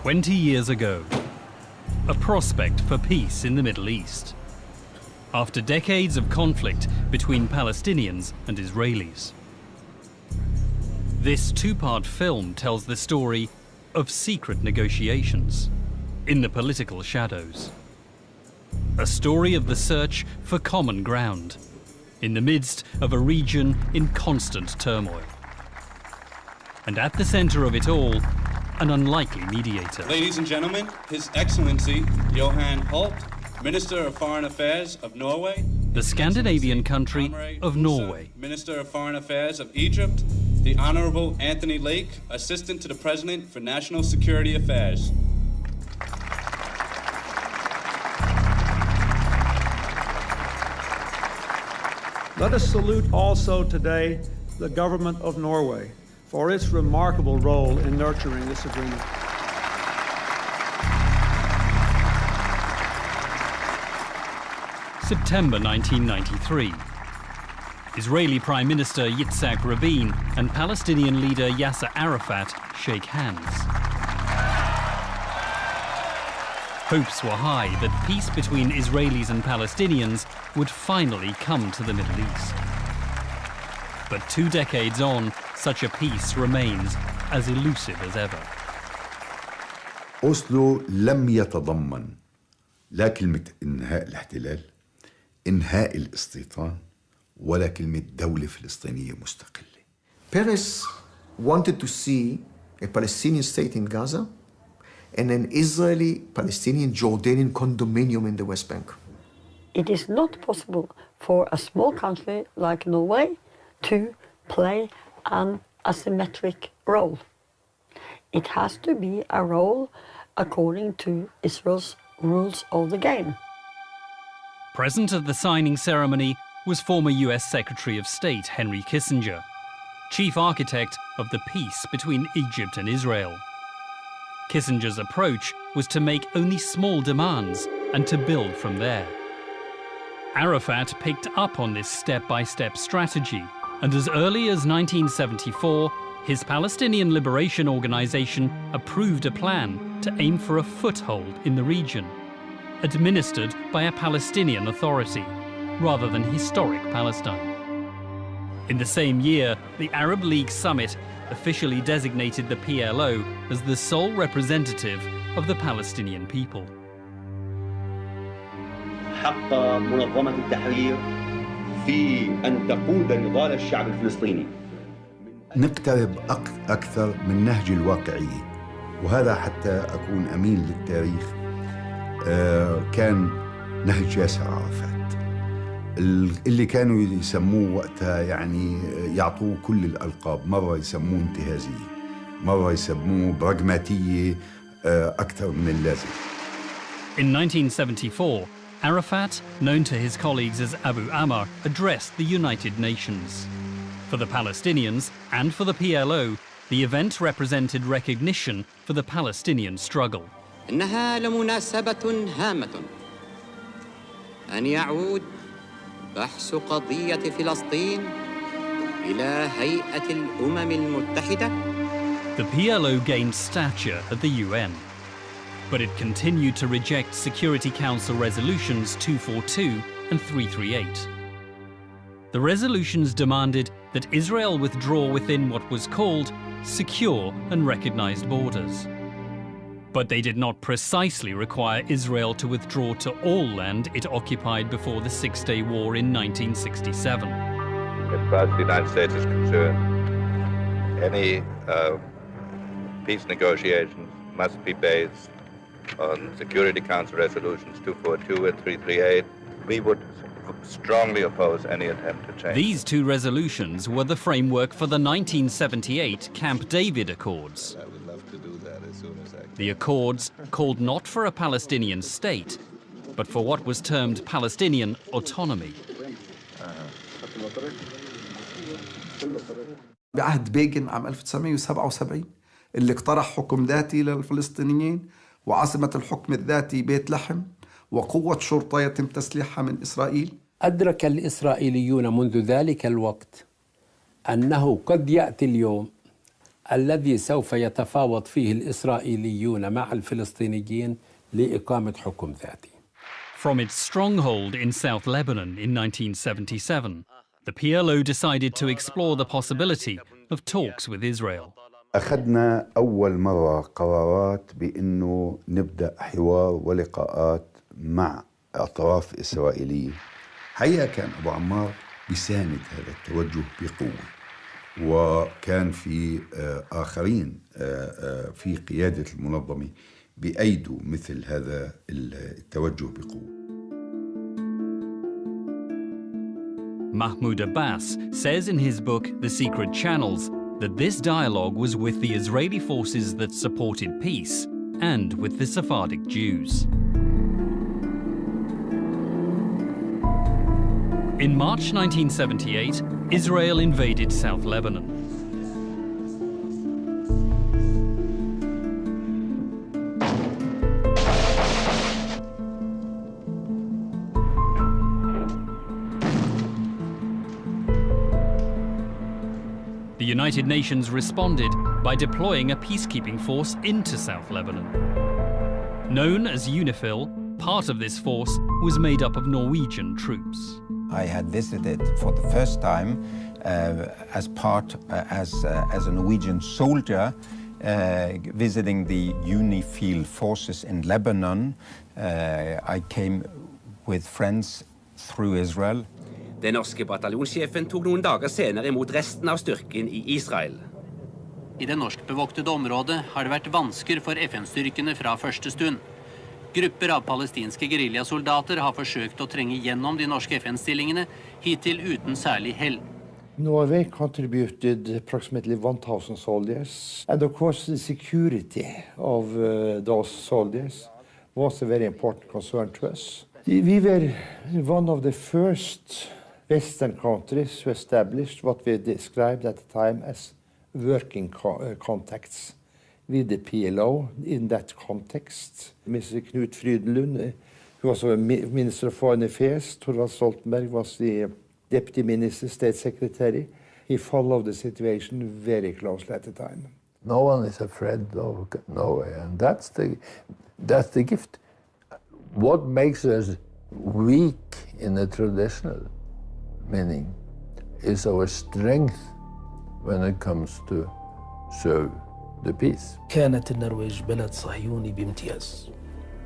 20 years ago, a prospect for peace in the Middle East, after decades of conflict between Palestinians and Israelis. This two-part film tells the story of secret negotiations in the political shadows. A story of the search for common ground in the midst of a region in constant turmoil. And at the center of it all, an unlikely mediator. Ladies and gentlemen, His Excellency Johan Holt, Minister of Foreign Affairs of Norway. The Scandinavian country of Norway. Minister of Foreign Affairs of Egypt. The Honorable Anthony Lake, Assistant to the President for National Security Affairs. Let us salute also today the government of Norway for its remarkable role in nurturing this agreement. September 1993. Israeli Prime Minister Yitzhak Rabin and Palestinian leader Yasser Arafat shake hands. Hopes were high that peace between Israelis and Palestinians would finally come to the Middle East. But 2 decades on, such a peace remains as elusive as ever. أوسلو لم يتضمن لا كلمة إنهاء الاحتلال، إنهاء الاستيطان، ولا كلمة دولة فلسطينية مستقلة. Peres wanted to see a Palestinian state in Gaza and an Israeli-Palestinian Jordanian condominium in the West Bank. It is not possible for a small country like Norway to play an asymmetric role. It has to be a role according to Israel's rules of the game. Present at the signing ceremony was former US Secretary of State Henry Kissinger, chief architect of the peace between Egypt and Israel. Kissinger's approach was to make only small demands and to build from there. Arafat picked up on this step-by-step strategy, and as early as 1974, his Palestinian Liberation Organization approved a plan to aim for a foothold in the region, administered by a Palestinian authority, rather than historic Palestine. In the same year, the Arab League Summit officially designated the PLO as the sole representative of the Palestinian people. حق منظمة التحرير في أن تقود نضال الشعب الفلسطيني. نقترب أكثر من نهج الواقعية، وهذا حتى أكون أمين للتاريخ كان نهج ياسر عرفات اللي كانوا يسموه وقتها يعني يعطوه كل الألقاب، مرة يسموه انتهازية، مرة يسموه براغماتية أكثر من اللازم. In 1974, Arafat, known to his colleagues as Abu Ammar, addressed the United Nations. For the Palestinians and for the PLO, the event represented recognition for the Palestinian struggle. إنها لمناسبة هامة أن يعود بحث قضية فلسطين إلى هيئة الأمم المتحدة. The PLO gained stature at the UN, but it continued to reject Security Council resolutions 242 and 338. The resolutions demanded that Israel withdraw within what was called secure and recognized borders. But they did not precisely require Israel to withdraw to all land it occupied before the Six-Day War in 1967. As far as the United States is concerned, any peace negotiations must be based on Security Council resolutions 242 and 338. We would strongly oppose any attempt to change. These 2 resolutions were the framework for the 1978 Camp David Accords. I would love to do that as soon as I can. The Accords called not for a Palestinian state, but for what was termed Palestinian autonomy. بعهد بيغن عام 1977 اللي اقترح حكم ذاتي للفلسطينيين وعاصمة الحكم الذاتي بيت لحم وقوة شرطة يتم تسليحها من إسرائيل. أدرك الإسرائيليون منذ ذلك الوقت أنه قد يأتي اليوم الذي سوف يتفاوض فيه الإسرائيليون مع الفلسطينيين لإقامة حكم ذاتي. From its stronghold in South Lebanon in 1977, the PLO decided to explore the possibility of talks with Israel. أخذنا أول مرة قرارات بأنه نبدأ حوار ولقاءات مع أطراف إسرائيلية. حقيقة كان أبو عمار بيساند هذا التوجه بقوة، وكان في آخرين في قيادة المنظمة بأيدوا مثل هذا التوجه بقوة. Mahmoud Abbas says in his book, The Secret Channels, that this dialogue was with the Israeli forces that supported peace and with the Sephardic Jews. In March 1978, Israel invaded South Lebanon. The United Nations responded by deploying a peacekeeping force into South Lebanon. Known as UNIFIL, part of this force was made up of Norwegian troops. I had visited for the first time as a Norwegian soldier visiting the UNIFIL forces in Lebanon. I came with friends through Israel. Den norske bataljonssjefen tok noen dager senere imot resten av styrken i Israel. I det norskbevoktede området har det vært vansker for FN-styrkene fra første stund. Grupper av palestinske guerillasoldater har forsøkt å trenge gjennom de norske FN-stillingene, hittil uten særlig hell. Norway contributed approximately 1,000 soldiers, and of course the security of those soldiers was a very important concern to us. We were one of the first Western countries who established what we described at the time as working contacts with the PLO in that context. Mr. Knut Frydenlund, who was a Minister of Foreign Affairs, Thorvald Stoltenberg was the Deputy Minister, State Secretary. He followed the situation very closely at the time. No one is afraid of Norway, and that's the gift. What makes us weak in the traditional meaning is our strength when it comes to serve the peace. كانت النرويج بلد صهيوني بامتياز،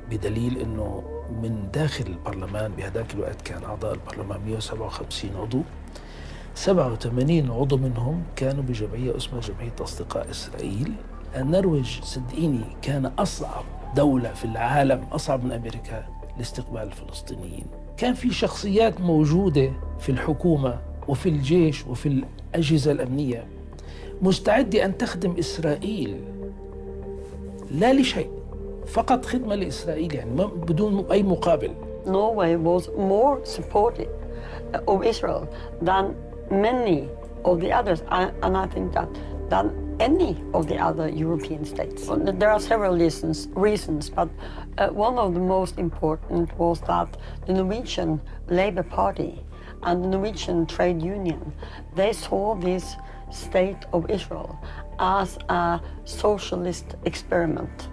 بدليل انه من داخل البرلمان بهذاك الوقت كان اعضاء البرلمان 157 عضو، 87 عضو منهم كانوا بجمعيه اسمها جمعيه اصدقاء اسرائيل. النرويج صدقيني كان اصعب دولة في العالم، اصعب من امريكا لاستقبال الفلسطينيين. كان في شخصيات موجودة في الحكومة وفي الجيش وفي الأجهزة الأمنية مستعدة أن تخدم إسرائيل لا لشيء، فقط خدمة لإسرائيل، يعني بدون أي مقابل. Norway was more supportive of Israel than many of the others, and I think that than any of the other European states. There are several reasons, but one of the most important was that the Norwegian Labour Party and the Norwegian Trade Union, they saw this state of Israel as a socialist experiment,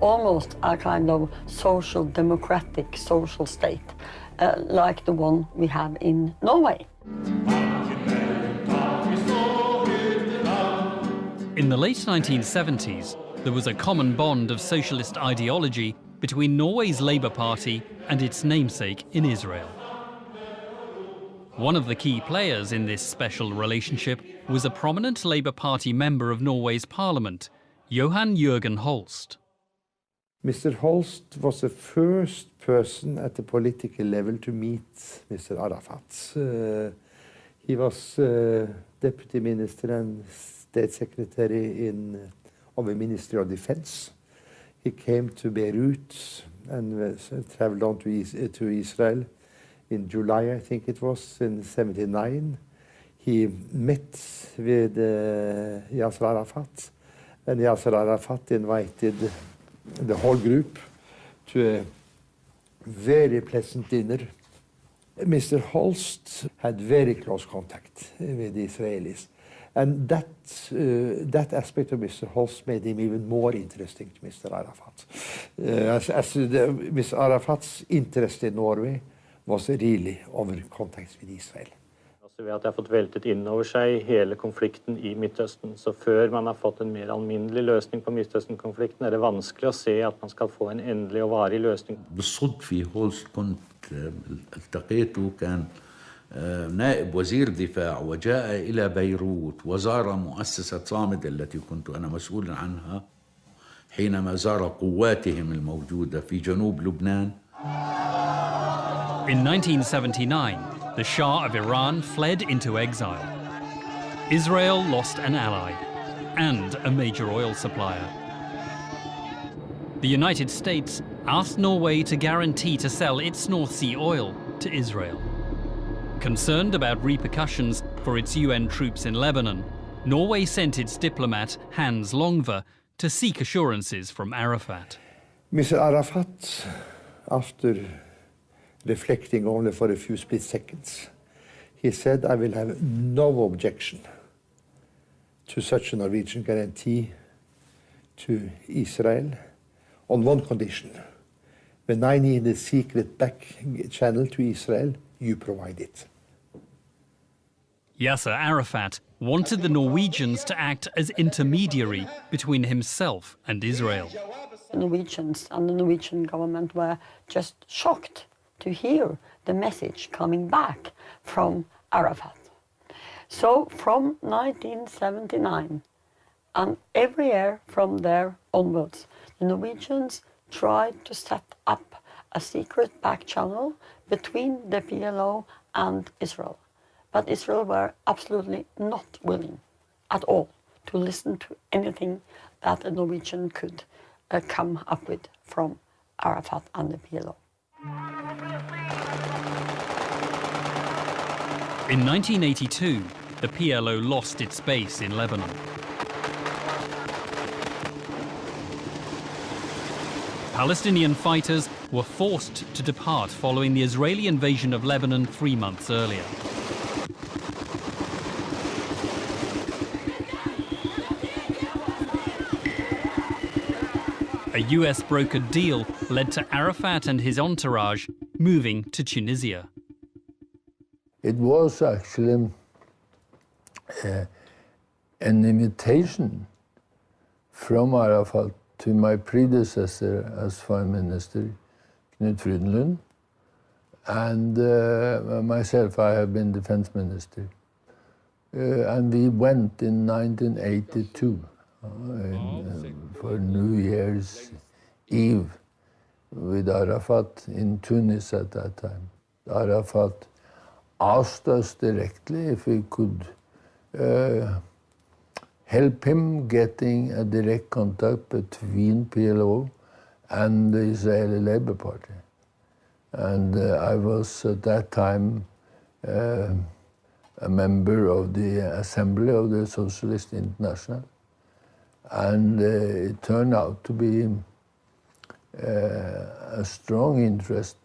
almost a kind of social democratic social state, like the one we have in Norway. In the late 1970s, there was a common bond of socialist ideology between Norway's Labour Party and its namesake in Israel. One of the key players in this special relationship was a prominent Labour Party member of Norway's parliament, Johan Jørgen Holst. Mr. Holst was the first person at the political level to meet Mr. Arafat. He was deputy minister and state secretary of the Ministry of Defense. He came to Beirut and traveled on to Israel in July, I think it was, in '79. He met with Yasser Arafat, and Yasser Arafat invited the whole group to a very pleasant dinner. Mr. Holst had very close contact with the Israelis. And that aspect of Mr. Holst made him even more interesting to Mr. Arafat. Mr. Arafat's interest in Norway was really over contacts with Israel. Ved at det har fått veltet inn over seg hele konflikten i Midtøsten. Så før man har fått en mer alminnelig løsning på Midtøsten-konflikten, er det vanskelig å se at man skal få en endelig og varig løsning. بالصدفة هولست كنت التقيته كان نائب وزير دفاع وجاء إلى بيروت وزار مؤسسة صامد التي كنت أنا مسؤول عنها حينما زار قواتهم الموجودة في جنوب لبنان. In 1979, the Shah of Iran fled into exile. Israel lost an ally and a major oil supplier. The United States asked Norway to guarantee to sell its North Sea oil to Israel. Concerned about repercussions for its UN troops in Lebanon, Norway sent its diplomat Hans Longve to seek assurances from Arafat. Mr. Arafat, after reflecting only for a few split seconds, he said, I will have no objection to such a Norwegian guarantee to Israel on one condition. When I need a secret back channel to Israel, you provide it. Yasser Arafat wanted the Norwegians to act as intermediary between himself and Israel. The Norwegians and the Norwegian government were just shocked to hear the message coming back from Arafat. So from 1979 and every year from there onwards, the Norwegians tried to set up a secret back channel between the PLO and Israel. But Israel were absolutely not willing at all to listen to anything that a Norwegian could come up with from Arafat and the PLO. In 1982, the PLO lost its base in Lebanon. Palestinian fighters were forced to depart following the Israeli invasion of Lebanon 3 months earlier. A US brokered deal led to Arafat and his entourage moving to Tunisia. It was actually an invitation from Arafat to my predecessor as Foreign Minister, Knut Frydenlund, and myself, I have been Defense Minister. And we went in 1982 for New Year's Eve with Arafat in Tunis at that time. Arafat asked us directly if we could help him getting a direct contact between PLO and the Israeli Labour Party. And I was at that time a member of the Assembly of the Socialist International. And it turned out to be a strong interest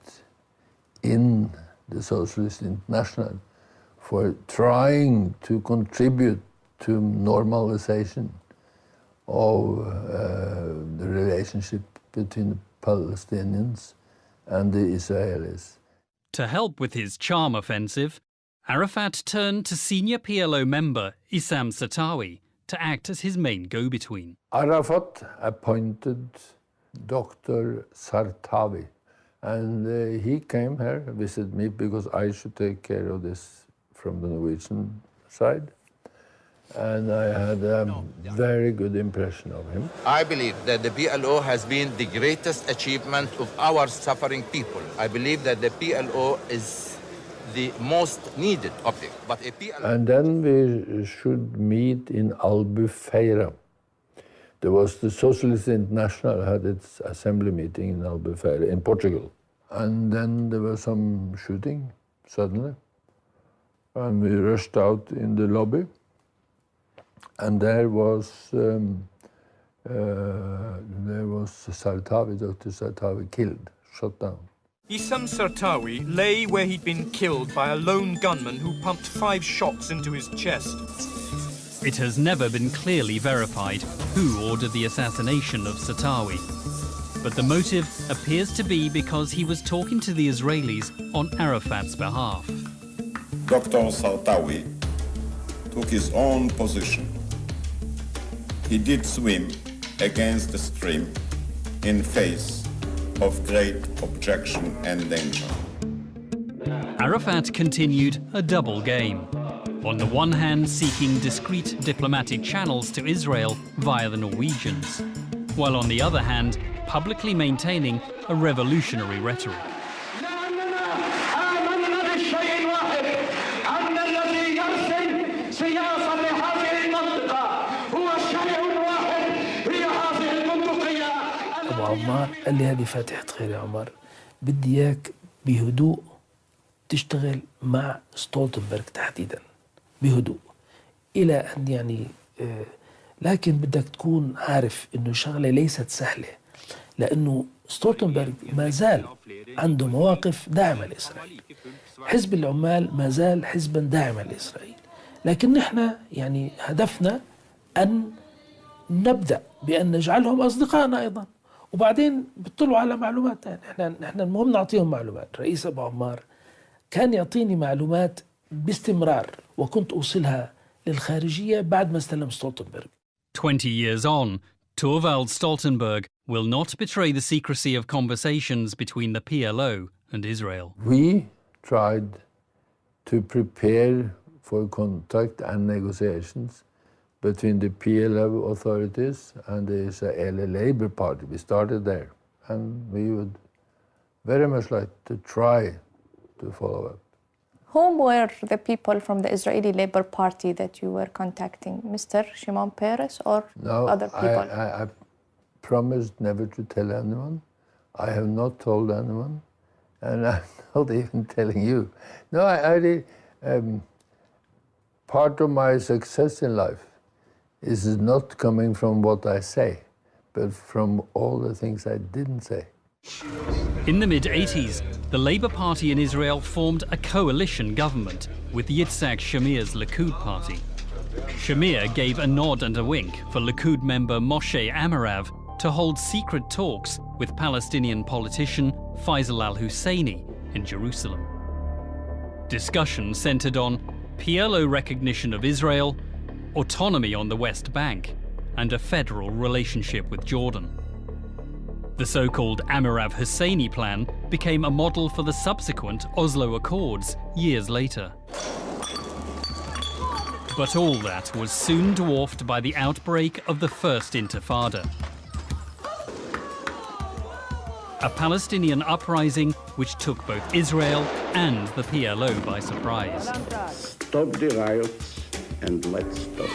in the Socialist International for trying to contribute to normalization of the relationship between the Palestinians and the Israelis. To help with his charm offensive, Arafat turned to senior PLO member Issam Satawi to act as his main go-between. Arafat appointed Dr. Sartawi, and he came here, visited me, because I should take care of this from the Norwegian side. And I had a very good impression of him. I believe that the PLO has been the greatest achievement of our suffering people. I believe that the PLO is the most needed object. But a PLO... And then we should meet in Albufeira. There was the Socialist International had its assembly meeting in Albufeira in Portugal. And then there was some shooting, suddenly. And we rushed out in the lobby. And there was Sartawi, Dr. Sartawi, killed, shot down. Issam Sartawi lay where he'd been killed by a lone gunman who pumped 5 shots into his chest. It has never been clearly verified who ordered the assassination of Sartawi, but the motive appears to be because he was talking to the Israelis on Arafat's behalf. Dr. Sartawi took his own position. He did swim against the stream in face of great objection and danger. Arafat continued a double game. On the one hand, seeking discreet diplomatic channels to Israel via the Norwegians, while on the other hand, publicly maintaining a revolutionary rhetoric. أبو عمار قال لي هذه فاتحة خير يا عمار، بدي إياك بهدوء تشتغل مع ستولتنبرغ تحديدا بهدوء إلى أن يعني لكن بدك تكون عارف إنه شغلة ليست سهلة، لأنه ستولتنبرغ ما زال عنده مواقف داعمة لإسرائيل. حزب العمال ما زال حزبا داعما لإسرائيل، لكن نحن يعني هدفنا أن نبدأ بأن نجعلهم أصدقائنا أيضا، وبعدين بيطلعوا على معلومات. نحن المهم نعطيهم معلومات. رئيس أبو عمار كان يعطيني معلومات باستمرار وكنت أوصلها للخارجية بعد ما استلم ستولتنبرغ. 20 years on, Thorvald Stoltenberg will not betray the secrecy of conversations between the PLO and Israel. We tried to prepare for contact and negotiations between the PLO authorities and the Israeli Labour Party. We started there, and we would very much like to try to follow up. Whom were the people from the Israeli Labour Party that you were contacting? Mr. Shimon Peres or other people? I promised never to tell anyone. I have not told anyone, and I'm not even telling you. No, part of my success in life is not coming from what I say, but from all the things I didn't say. In the mid-80s, the Labour Party in Israel formed a coalition government with Yitzhak Shamir's Likud party. Shamir gave a nod and a wink for Likud member Moshe Amarav to hold secret talks with Palestinian politician Faisal al-Husseini in Jerusalem. Discussion centred on PLO recognition of Israel, autonomy on the West Bank, and a federal relationship with Jordan. The so-called Amarav-Husseini plan became a model for the subsequent Oslo Accords years later. But all that was soon dwarfed by the outbreak of the First Intifada, a Palestinian uprising which took both Israel and the PLO by surprise. Stop the riots and let's stop.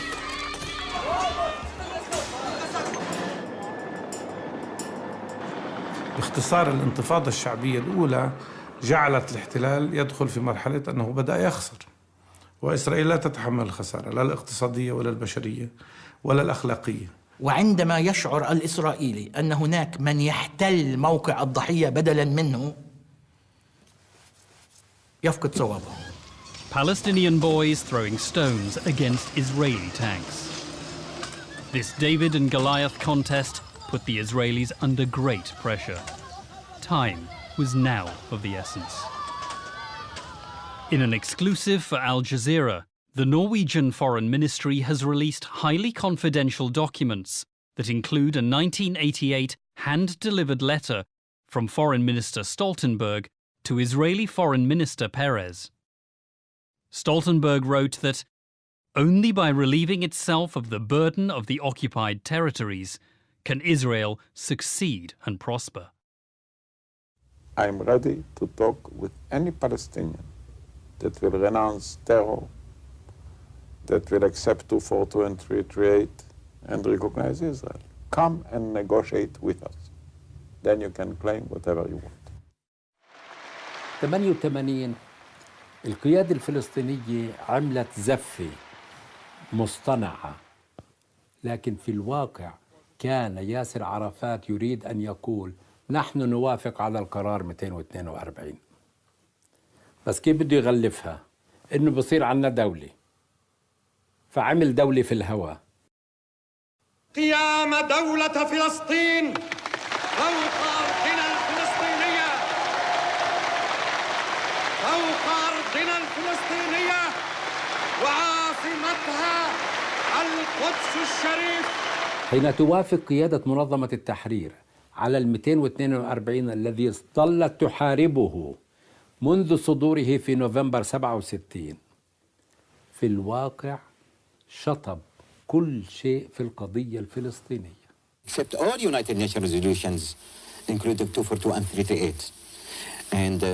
باختصار الانتفاضة الشعبية الأولى جعلت الاحتلال يدخل في مرحلة أنه بدأ يخسر، وإسرائيل لا تتحمل الخسارة لا الاقتصادية ولا البشرية ولا الأخلاقية. وعندما يشعر الإسرائيلي أن هناك من يحتل موقع الضحية بدلاً منه يفقد صوابه. Palestinian boys throwing stones against Israeli tanks. This David and Goliath contest put the Israelis under great pressure. Time was now of the essence. In an exclusive for Al Jazeera, the Norwegian Foreign Ministry has released highly confidential documents that include a 1988 hand-delivered letter from Foreign Minister Stoltenberg to Israeli Foreign Minister Peres. Stoltenberg wrote that only by relieving itself of the burden of the occupied territories can Israel succeed and prosper. I am ready to talk with any Palestinian that will renounce terror, that will accept 242 and 338 and recognize Israel. Come and negotiate with us. Then you can claim whatever you want. 88 القيادة الفلسطينية عملت زفة مصطنعة، لكن في الواقع كان ياسر عرفات يريد أن يقول نحن نوافق على القرار 242، بس كيف بده يغلفها؟ إنه بصير عنا دولة، فعمل دولة في الهواء. قيام دولة فلسطين فوق أرضنا الفلسطينية، فوق أرضنا الفلسطينية وعاصمتها القدس الشريف. حين توافق قيادة منظمة التحرير على 242 الذي ظلت تحاربه منذ صدوره في نوفمبر 67، في الواقع شطب كل شيء في القضية الفلسطينية. Except all United Nations resolutions, including 242 and 338. And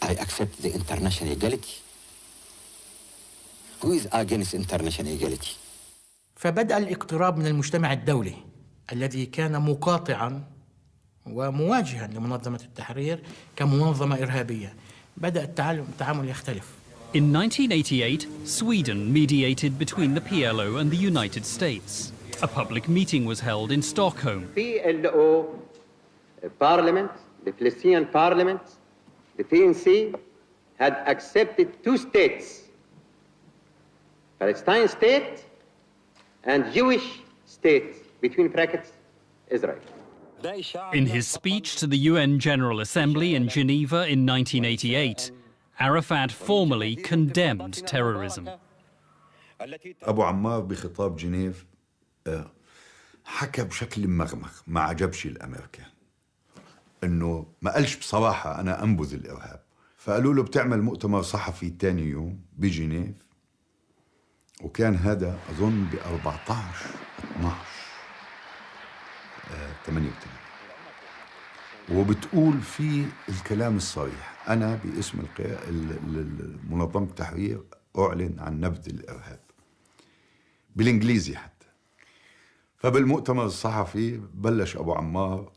I accept the international equality. Who is against international equality? فبدأ الاقتراب من المجتمع الدولي الذي كان مقاطعا ومواجها لمنظمة التحرير كمنظمة إرهابية. بدأ التعامل يختلف. In 1988, Sweden mediated between the PLO and the United States. A public meeting was held in Stockholm. PLO parliament, the Palestinian parliament, the PNC had accepted two states, Palestine state and Jewish state, between brackets, Israel. In his speech to the UN General Assembly in Geneva in 1988, Arafat formally condemned terrorism. أبو عمار بخطاب جنيف حكى بشكل مغمغ، ما عجبش الأمريكان، إنه ما قالش بصراحة أنا أنبذ الإرهاب. فقالوا له بتعمل مؤتمر صحفي تاني يوم بجنيف، وكان هذا أظن ب 14/12/88، وبتقول فيه الكلام الصريح: أنا باسم منظمة التحرير أعلن عن نبذ الإرهاب، بالإنجليزي حتى. فبالمؤتمر الصحفي بلش أبو عمار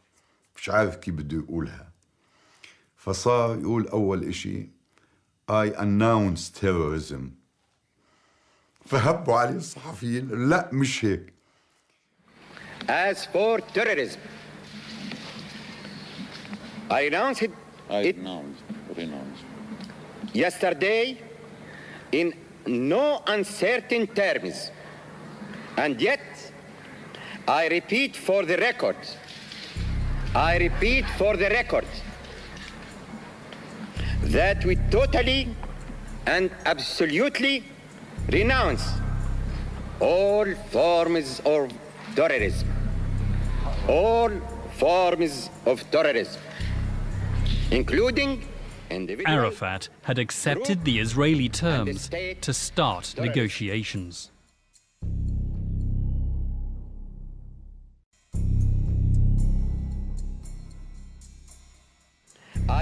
مش عارف كيف بده يقولها، فصار يقول أول إشي I announce terrorism. فهبوا عليه الصحفيين: لا مش هيك. As for terrorism, I announced it yesterday in no uncertain terms, and yet I repeat for the record, that we totally and absolutely renounce all forms of terrorism. All forms of terrorism, including individual. Arafat had accepted the Israeli terms to start negotiations.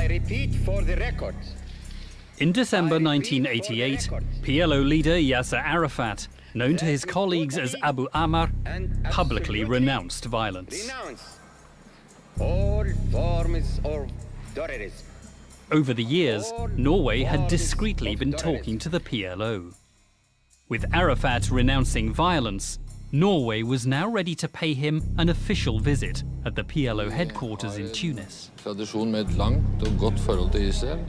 I repeat for the record. In December 1988, PLO leader Yasser Arafat, known to his colleagues as Abu Ammar, publicly renounced violence. All forms of terrorism. Over the years, Norway had discreetly been talking to the PLO. With Arafat renouncing violence, Norway was now ready to pay him an official visit at the PLO headquarters in Tunis. Tradisjon med et langt og godt forhold til Israel.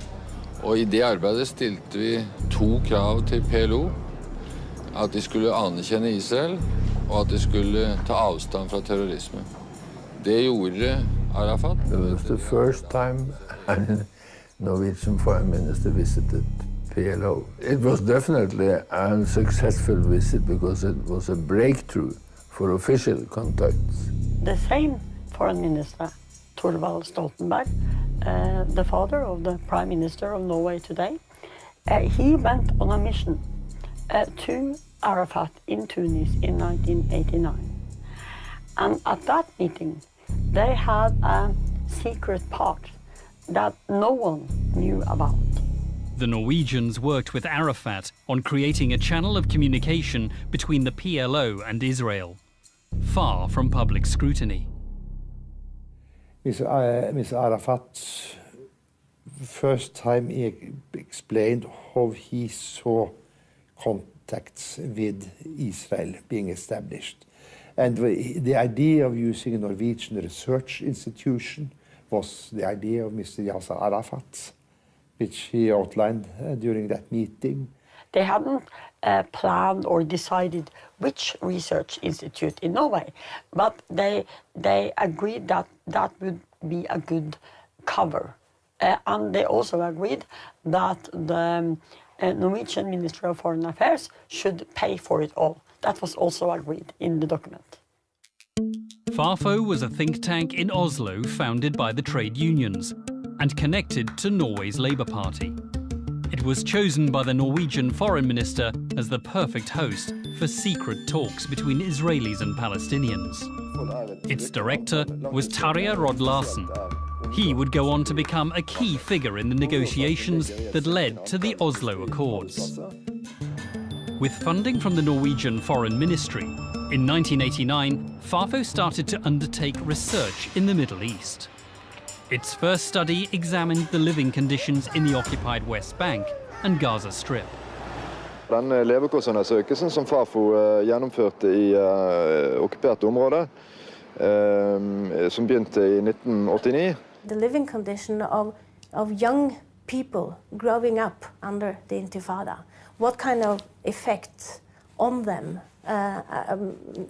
Og i det arbeidet stilte vi 2 krav til PLO. At de skulle anerkjenne Israel, og at de skulle ta avstand fra terrorisme. Det gjorde Arafat. It was the first time a Norwegian foreign minister visited PLO. It was definitely a successful visit because it was a breakthrough for official contacts. The same foreign minister, Thorvald Stoltenberg, the father of the Prime Minister of Norway today, he went on a mission to Arafat in Tunis in 1989. And at that meeting, they had a secret part that no one knew about. The Norwegians worked with Arafat on creating a channel of communication between the PLO and Israel, far from public scrutiny. Mr. Arafat, first time he explained how he saw contacts with Israel being established. And the idea of using a Norwegian research institution was the idea of Mr. Yasser Arafat, which he outlined during that meeting. They hadn't planned or decided which research institute in Norway, but they agreed that that would be a good cover. And they also agreed that the Norwegian Ministry of Foreign Affairs should pay for it all. That was also agreed in the document. Fafo was a think tank in Oslo founded by the trade unions and connected to Norway's Labour Party. It was chosen by the Norwegian foreign minister as the perfect host for secret talks between Israelis and Palestinians. Its director was Tarjei Rod-Larsen. He would go on to become a key figure in the negotiations that led to the Oslo Accords. With funding from the Norwegian Foreign Ministry, in 1989, Fafo started to undertake research in the Middle East. Its first study examined the living conditions in the occupied West Bank and Gaza Strip. Den levekårsundersøkelsen som Fafo gjennomførte i okkupert område, som begynte i 1989. The living condition of young people growing up under the Intifada. What kind of effect on them?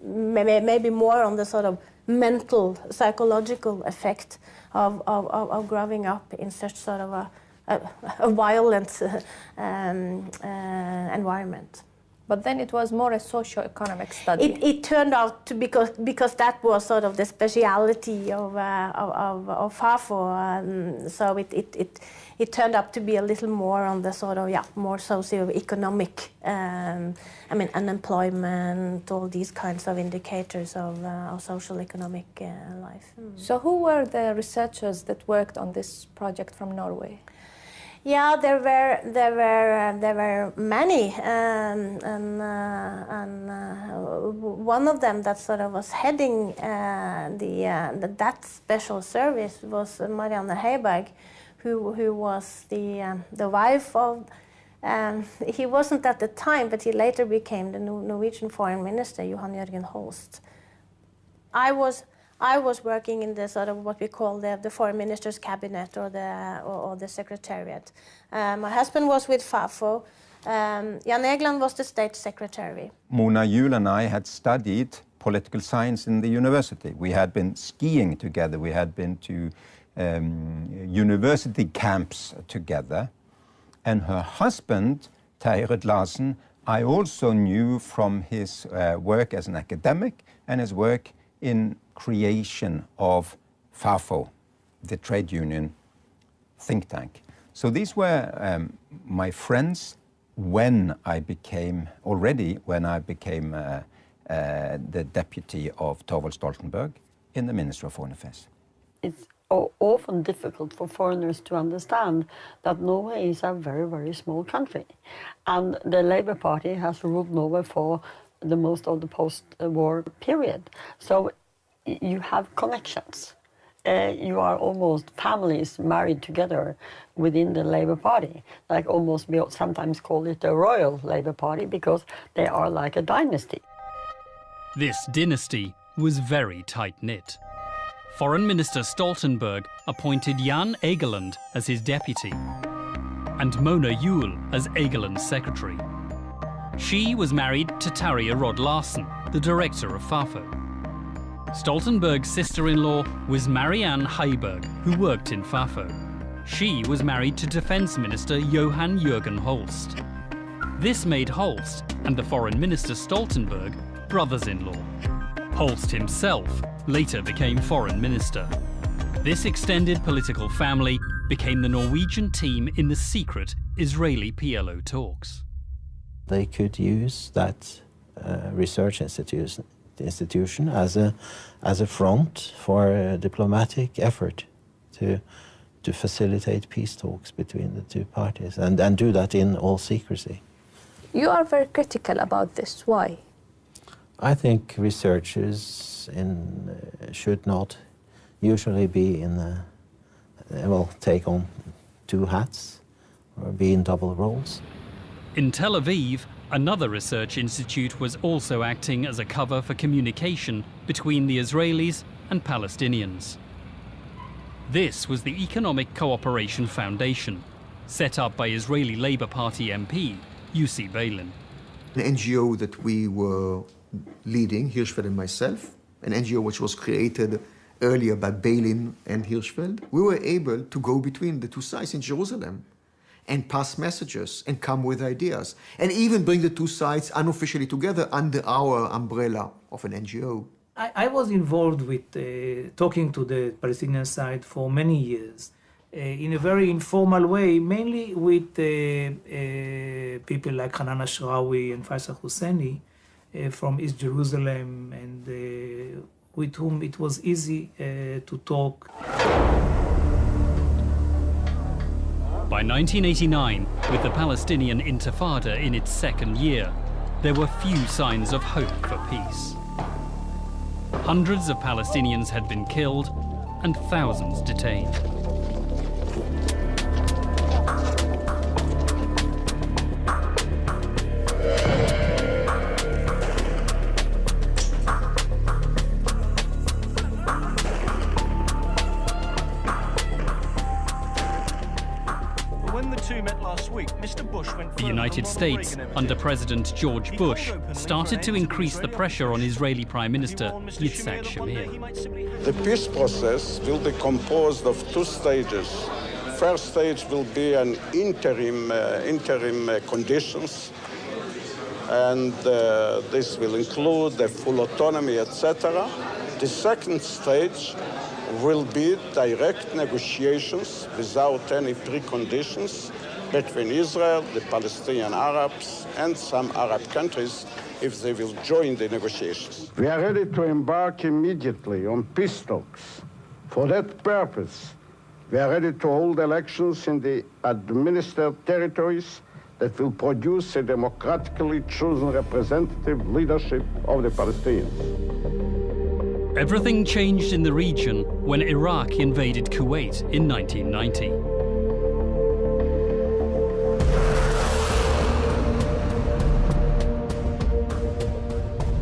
Maybe more on the sort of mental, psychological effect of growing up in such sort of a violent environment. But then it was more a socio-economic study. It turned out to because that was sort of the speciality of Fafo. So it turned out to be a little more on the sort of more socio-economic. I mean, unemployment, all these kinds of indicators of social economic life. So who were the researchers that worked on this project from Norway? Yeah, there were many, and one of them that sort of was heading that special service was Marianne Heiberg, who was the wife of. He wasn't at the time, but he later became the Norwegian Foreign Minister, Johan Jørgen Holst. I was working in the sort of what we call the foreign minister's cabinet or the secretariat. My husband was with Fafo. Jan Egeland was the state secretary. Mona Juel and I had studied political science in the university. We had been skiing together. We had been to university camps together. And her husband, Tarjei Rod-Larsen, I also knew from his work as an academic and his work in creation of Fafo, the trade union think tank. So these were my friends when I became the deputy of Thorvald Stoltenberg in the Ministry of Foreign Affairs. It's often difficult for foreigners to understand that Norway is a very, very small country. And the Labour Party has ruled Norway for the most of the post-war period. So you have connections. You are almost families married together within the Labour Party. Like almost, we sometimes call it the Royal Labour Party because they are like a dynasty. This dynasty was very tight-knit. Foreign Minister Stoltenberg appointed Jan Egeland as his deputy and Mona Juel as Egeland's secretary. She was married to Tarjei Rod-Larsen, the director of Fafo. Stoltenberg's sister-in-law was Marianne Heiberg, who worked in Fafo. She was married to Defense Minister Johan Jørgen Holst. This made Holst and the Foreign Minister Stoltenberg brothers-in-law. Holst himself later became Foreign Minister. This extended political family became the Norwegian team in the secret Israeli PLO talks. They could use that research institution as a front for a diplomatic effort to facilitate peace talks between the two parties and do that in all secrecy. You are very critical about this. Why? I think researchers should not usually be take on two hats or be in double roles. In Tel Aviv, another research institute was also acting as a cover for communication between the Israelis and Palestinians. This was the Economic Cooperation Foundation, set up by Israeli Labour Party MP Jussi Beilin. An NGO that we were leading, Hirschfeld and myself, an NGO which was created earlier by Beilin and Hirschfeld, we were able to go between the two sides in Jerusalem and pass messages and come with ideas and even bring the two sides unofficially together under our umbrella of an NGO. I was involved with talking to the Palestinian side for many years in a very informal way, mainly with people like Hanan Ashrawi and Faisal Husseini from East Jerusalem, and with whom it was easy to talk. By 1989, with the Palestinian Intifada in its second year, there were few signs of hope for peace. Hundreds of Palestinians had been killed and thousands detained. The United States, under President George Bush, started to increase the pressure on Israeli Prime Minister Yitzhak Shamir. The peace process will be composed of two stages. First stage will be an interim conditions, and this will include the full autonomy, etc. The second stage will be direct negotiations without any preconditions between Israel, the Palestinian Arabs, and some Arab countries if they will join the negotiations. We are ready to embark immediately on peace talks. For that purpose, we are ready to hold elections in the administered territories that will produce a democratically chosen representative leadership of the Palestinians. Everything changed in the region when Iraq invaded Kuwait in 1990.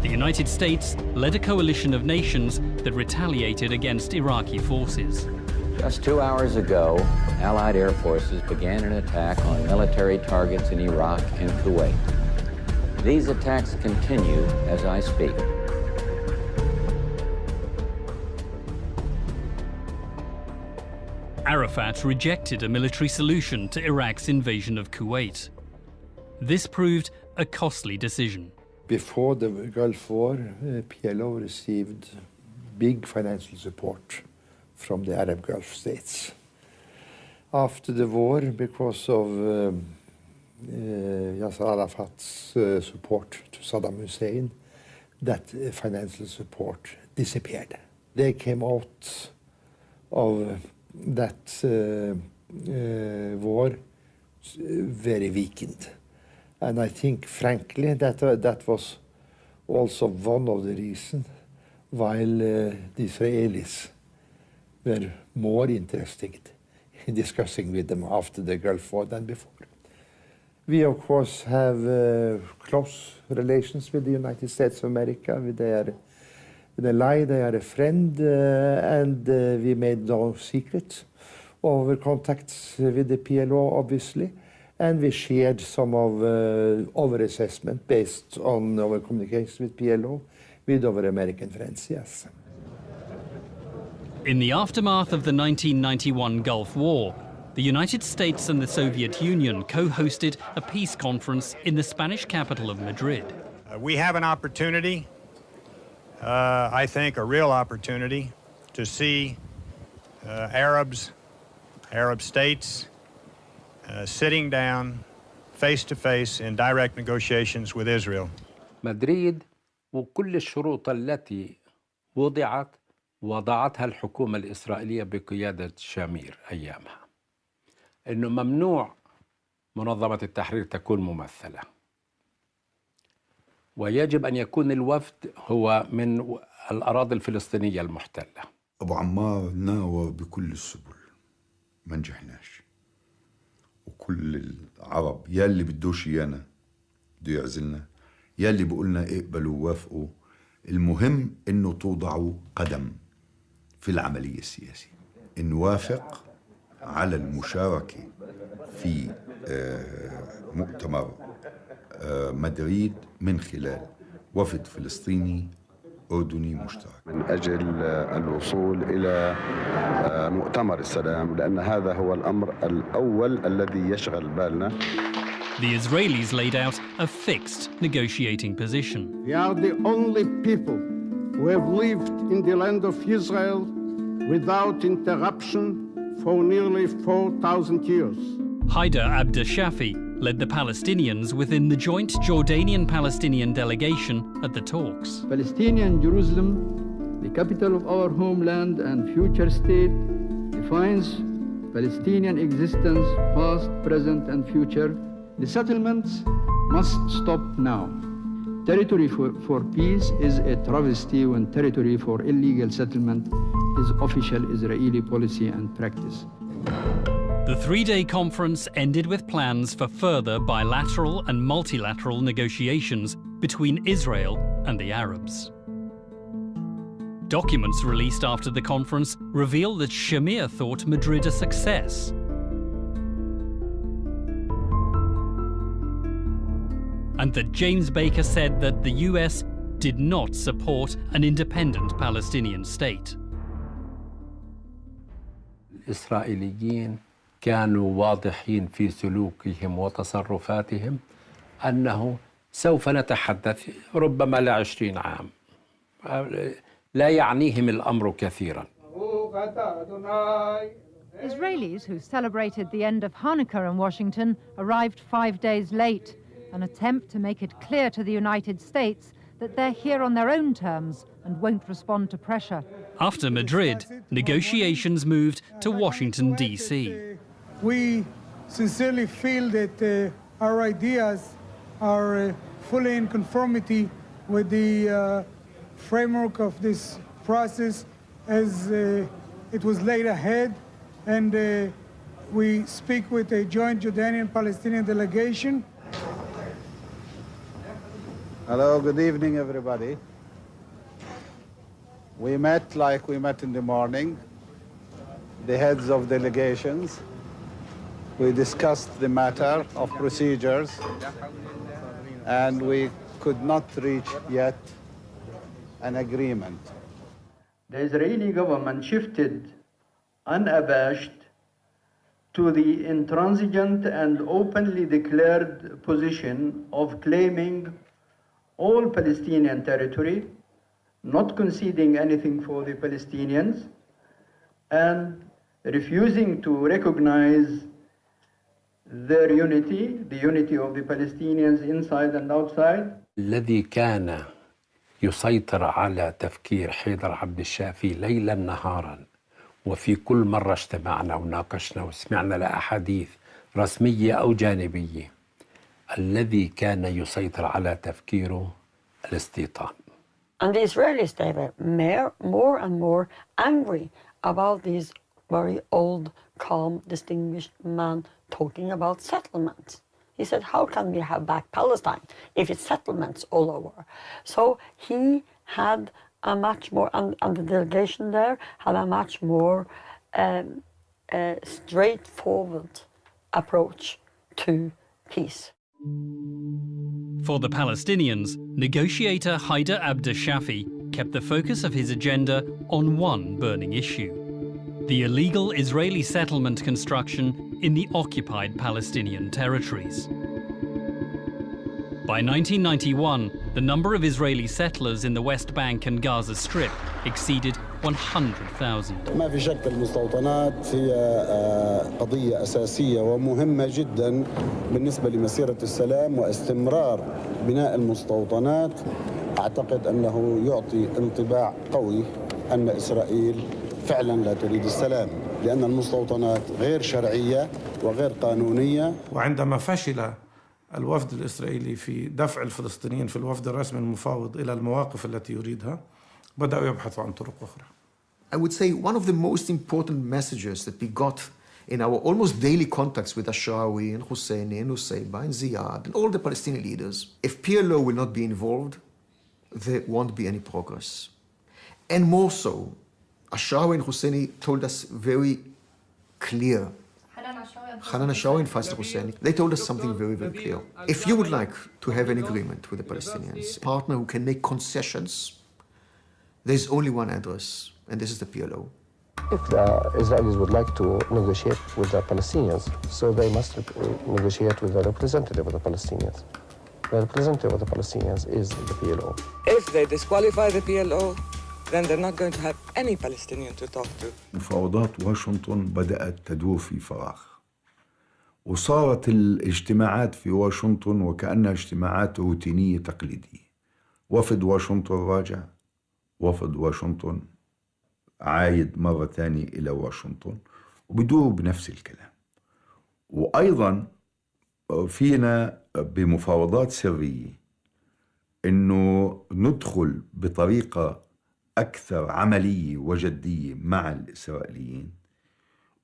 The United States led a coalition of nations that retaliated against Iraqi forces. Just 2 hours ago, Allied air forces began an attack on military targets in Iraq and Kuwait. These attacks continue as I speak. Arafat rejected a military solution to Iraq's invasion of Kuwait. This proved a costly decision. Before the Gulf War, PLO received big financial support from the Arab Gulf states. After the war, because of Yasser Arafat's support to Saddam Hussein, that financial support disappeared. They came out of that war very weakened. And I think, frankly, that was also one of the reasons why the Israelis were more interested in discussing with them after the Gulf War than before. We, of course, have close relations with the United States of America. They are an ally, they are a friend, and we made no secret of our contacts with the PLO, obviously. And we shared some of our assessment based on our communication with PLO with our American friends, yes. In the aftermath of the 1991 Gulf War, the United States and the Soviet Union co-hosted a peace conference in the Spanish capital of Madrid. We have an opportunity, I think a real opportunity, to see Arabs, Arab states, sitting down face-to-face in direct negotiations with Israel. مدريد وكل الشروط التي وضعتها الحكومة الإسرائيلية بقيادة شامير أيامها. إنه ممنوع منظمة التحرير تكون ممثلة. ويجب أن يكون الوفد هو من الأراضي الفلسطينية المحتلة. أبو عمار ناوى بكل السبل ما نجحناش. وكل العرب يا اللي بدوش يانا بده يعزلنا يا اللي بقولنا اقبلوا ووافقوا. المهم انه توضعوا قدم في العملية السياسية، نوافق على المشاركة في مؤتمر مدريد من خلال وفد فلسطيني أردني مشترك من أجل الوصول إلى مؤتمر السلام، لأن هذا هو الأمر الأول الذي يشغل بالنا. The Israelis laid out a fixed negotiating position. We are the only people who have lived in the land of Israel without interruption for nearly 4,000 years. Haider Abdeshafi led the Palestinians within the joint Jordanian-Palestinian delegation at the talks. Palestinian Jerusalem, the capital of our homeland and future state, defines Palestinian existence, past, present, and future. The settlements must stop now. Territory for peace is a travesty when territory for illegal settlement is official Israeli policy and practice. The three-day conference ended with plans for further bilateral and multilateral negotiations between Israel and the Arabs. Documents released after the conference reveal that Shamir thought Madrid a success. And that James Baker said that the US did not support an independent Palestinian state. الإسرائيليين كانوا واضحين في سلوكهم وتصرفاتهم أنه سوف نتحدث ربما ل20 عام. لا يعنيهم الأمر كثيرا. Israelis who celebrated the end of Hanukkah in Washington arrived 5 days late, an attempt to make it clear to the United States that they're here on their own terms and won't respond to pressure. After Madrid, negotiations moved to Washington, D.C. We sincerely feel that our ideas are fully in conformity with the framework of this process as it was laid ahead, and we speak with a joint Jordanian-Palestinian delegation. Hello, good evening, everybody. We met like we met in the morning, the heads of delegations. We discussed the matter of procedures, and we could not reach yet an agreement. The Israeli government shifted unabashed to the intransigent and openly declared position of claiming all Palestinian territory, not conceding anything for the Palestinians, and refusing to recognize their unity, the unity of the Palestinians inside and outside. الذي كان يسيطر على تفكير حيدر عبد الشافي ليلا نهارا، وفي كل مرة اجتمعنا وناقشنا وسمعنا لأحاديث رسمية أو جانبية، الذي كان يسيطر على تفكيره الاستيطان. And the Israelis, they were more and more angry about this very old, calm, distinguished man talking about settlements. He said, how can we have back Palestine if it's settlements all over? So he had a much more, and the delegation there had a much more straightforward approach to peace. For the Palestinians, negotiator Haider Abdeshafi kept the focus of his agenda on one burning issue: the illegal Israeli settlement construction in the occupied Palestinian territories. By 1991, the number of Israeli settlers in the West Bank and Gaza Strip exceeded 100,000. ما في شك المستوطنات هي قضية أساسية ومهمة جدا بالنسبة لمسيرة السلام واستمرار بناء المستوطنات. أعتقد أنه يعطي انطباع قوي أن إسرائيل فعلا لا تريد السلام، لأن المستوطنات غير شرعية وغير قانونية. وعندما فشل الوفد الإسرائيلي في دفع الفلسطينيين في الوفد الرسمي المفاوض إلى المواقف التي يريدها، بدأوا يبحثوا عن طرق أخرى. I would say one of the most important messages that we got in our almost daily contacts with Ashrawi and Husseini and Nusayba and Ziad and all the Palestinian leaders, if PLO will not be involved, there won't be any progress. And more so, Ashrawi and Husseini told us very clear Hanan Ashrawi and Faisal Husseini, they told us something very, very clear. If you would like to have an agreement with the Palestinians, a partner who can make concessions, there's only one address, and this is the PLO. If the Israelis would like to negotiate with the Palestinians, so they must negotiate with the representative of the Palestinians. The representative of the Palestinians is the PLO. If they disqualify the PLO, then they're not going to have any Palestinian to talk to. مفاوضات واشنطن بدأت تدور في فراغ، وصارت الاجتماعات في واشنطن وكأنها اجتماعات روتينية تقليدية. وفد واشنطن راجع، وفد واشنطن عايد مرة ثانية إلى واشنطن، وبدوروا بنفس الكلام. وأيضا فينا بمفاوضات سرية إنه ندخل بطريقة أكثر عملية وجدية مع الإسرائيليين،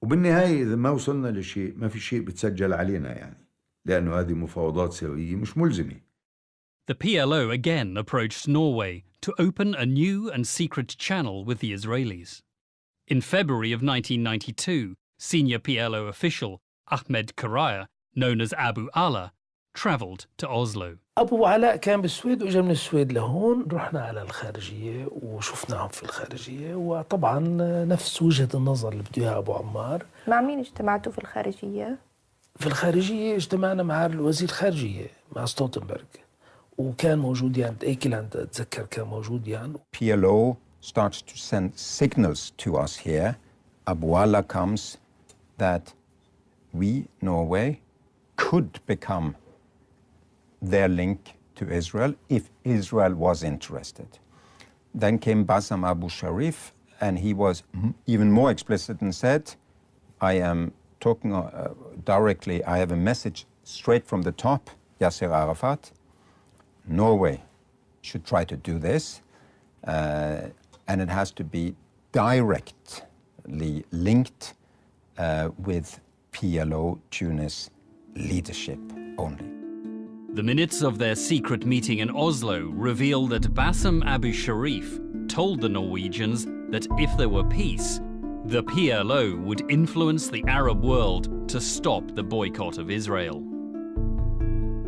وبالنهاية إذا ما وصلنا لشيء ما في شيء بتسجل علينا يعني، لأنه هذه مفاوضات سرية مش ملزمة. The PLO again approached Norway to open a new and secret channel with the Israelis. In February of 1992, senior PLO official Ahmed Karaya, known as Abu Allah, travelled to Oslo. أبو علاء كان بالسويد وإجا من السويد لهون، رحنا على الخارجية وشفناهم في الخارجية، وطبعا نفس وجهة النظر اللي بده إياها أبو عمار. مع مين اجتمعتوا في الخارجية؟ في الخارجية اجتمعنا مع الوزير الخارجية مع ستولتنبرغ، وكان موجود يعني ايكلاند أتذكر كان موجود يعني. PLO starts to send signals to us here. Abu Allah comes that we, Norway, could become their link to Israel if Israel was interested. Then came Bassam Abu Sharif, and he was even more explicit and said, I am talking directly, I have a message straight from the top, Yasser Arafat. Norway should try to do this, and it has to be directly linked with PLO Tunis leadership only. The minutes of their secret meeting in Oslo reveal that Bassam Abu Sharif told the Norwegians that if there were peace, the PLO would influence the Arab world to stop the boycott of Israel.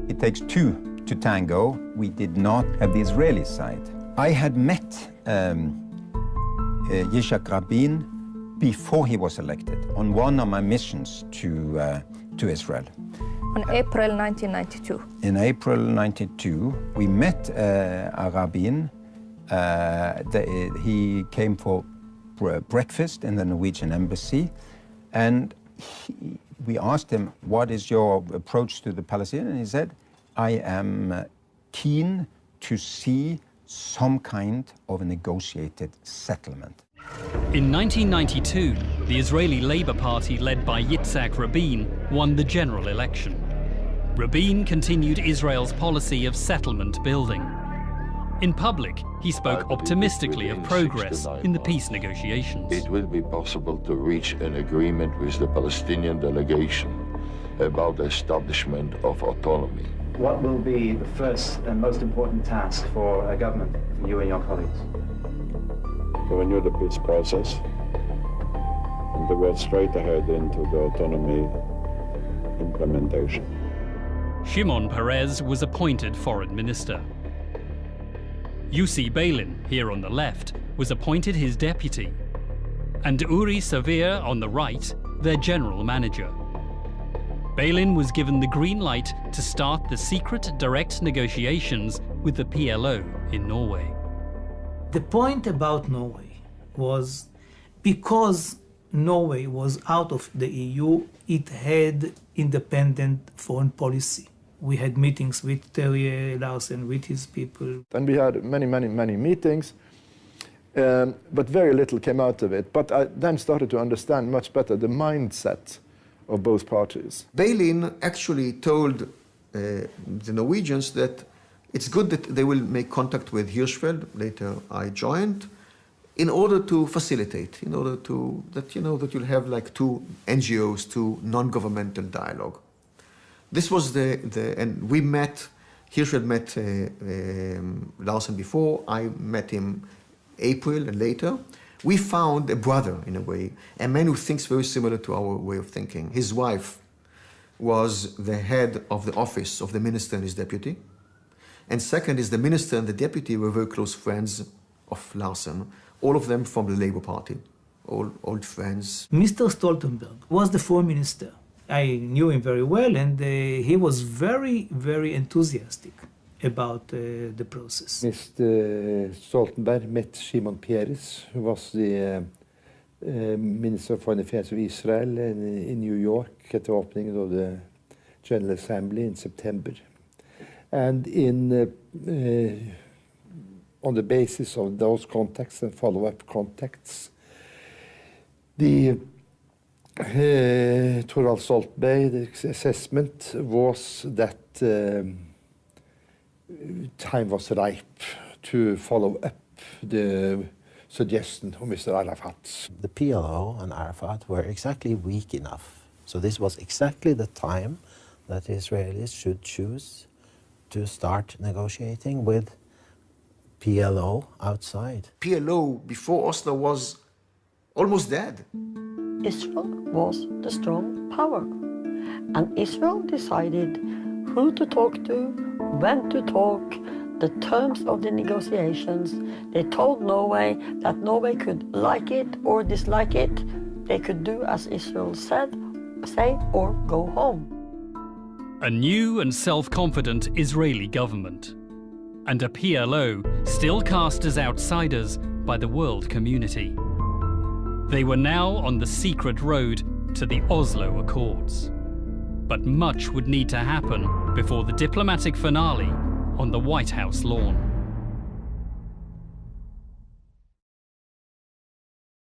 It takes two to tango. We did not have the Israeli side. I had met Yitzhak Rabin before he was elected on one of my missions to Israel. On April 1992. In April 92, we met Rabin. He came for breakfast in the Norwegian embassy, and we asked him, what is your approach to the Palestinians? And he said, I am keen to see some kind of a negotiated settlement. In 1992, the Israeli Labour Party led by Yitzhak Rabin won the general election. Rabin continued Israel's policy of settlement building. In public, he spoke optimistically of progress in the peace negotiations. It will be possible to reach an agreement with the Palestinian delegation about the establishment of autonomy. What will be the first and most important task for a government, for you and your colleagues? To renew the peace process and to go straight ahead into the autonomy implementation. Shimon Peres was appointed foreign minister. Yossi Beilin, here on the left, was appointed his deputy, and Uri Savir on the right, their general manager. Beilin was given the green light to start the secret direct negotiations with the PLO in Norway. The point about Norway was because Norway was out of the EU, it had independent foreign policy. We had meetings with Terje Larsen, with his people. And we had many meetings, but very little came out of it. But I then started to understand much better the mindset of both parties. Beilin actually told the Norwegians that it's good that they will make contact with Hirschfeld, later I joined, in order to facilitate, in order to, that you'll have like two NGOs, two non-governmental dialogue. This was and we met, Hirschfeld met Larsen before, I met him April and later. We found a brother, in a way, a man who thinks very similar to our way of thinking. His wife was the head of the office of the minister and his deputy. And second is the minister and the deputy were very close friends of Larsen, all of them from the Labour Party, all old friends. Mr. Stoltenberg was the foreign minister. I knew him very well, and he was very, very enthusiastic about the process. Mr. Stoltenberg met Shimon Peres, who was the Minister of Foreign Affairs of Israel in New York at the opening of the General Assembly in September. And on the basis of those contacts and follow-up contacts, the Thorvald Stoltenberg's assessment was that time was ripe to follow up the suggestion of Mr. Arafat. The PLO and Arafat were exactly weak enough. So this was exactly the time that the Israelis should choose to start negotiating with PLO outside. PLO before Oslo was almost dead. Israel was the strong power, and Israel decided who to talk to, when to talk, the terms of the negotiations. They told Norway that Norway could like it or dislike it. They could do as Israel say, or go home. A new and self-confident Israeli government, and a PLO still cast as outsiders by the world community. They were now on the secret road to the Oslo Accords. But much would need to happen before the diplomatic finale on the White House lawn.